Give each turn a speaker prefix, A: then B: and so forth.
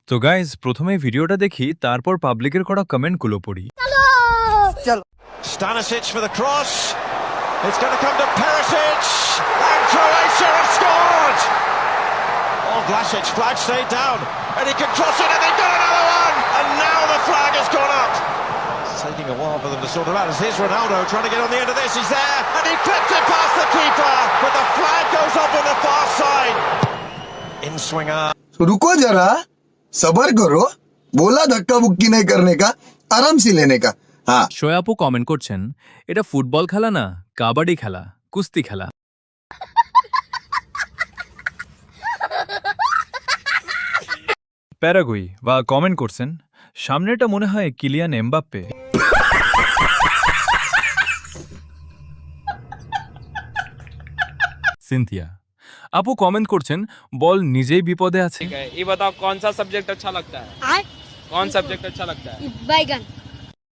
A: তো গাইজ প্রথমে ভিডিওটা দেখি, তারপর পাবলিকের করা কমেন্টগুলো পড়ি।
B: Stanisic for the cross. It's going to come to Perisic, and Croatia have scored. Oh, Vlasic, flag stayed down, and he can cross it, and they've got another one. And now the flag has gone up. It's taking a while for them to sort it out. Here's Ronaldo trying to get on the end of this. He's there, and he clips it past the keeper, but the flag goes up on the far side. In swinger.
C: रुको जरा, सबर करो। बोला धक्का बुक्की नहीं करने का, आराम से लेने का। हाँ
A: শোয়াপু কমেন্ট করছেন, এটা ফুটবল খেলা না, কাবাডি খেলা, কুস্তি খেলা। প্যারাগুই বা কমেন্ট করছেন, সামনেটা মনে হয় কিলিয়ান এমবাপ্পে। সিনথিয়া আপু কমেন্ট করছেন, বল নিজেই বিপদে আছে।
D: ये बताओ कौन सा सब्जेक्ट अच्छा लगता है? कौन सब्जेक्ट अच्छा लगता है?
E: बैगन।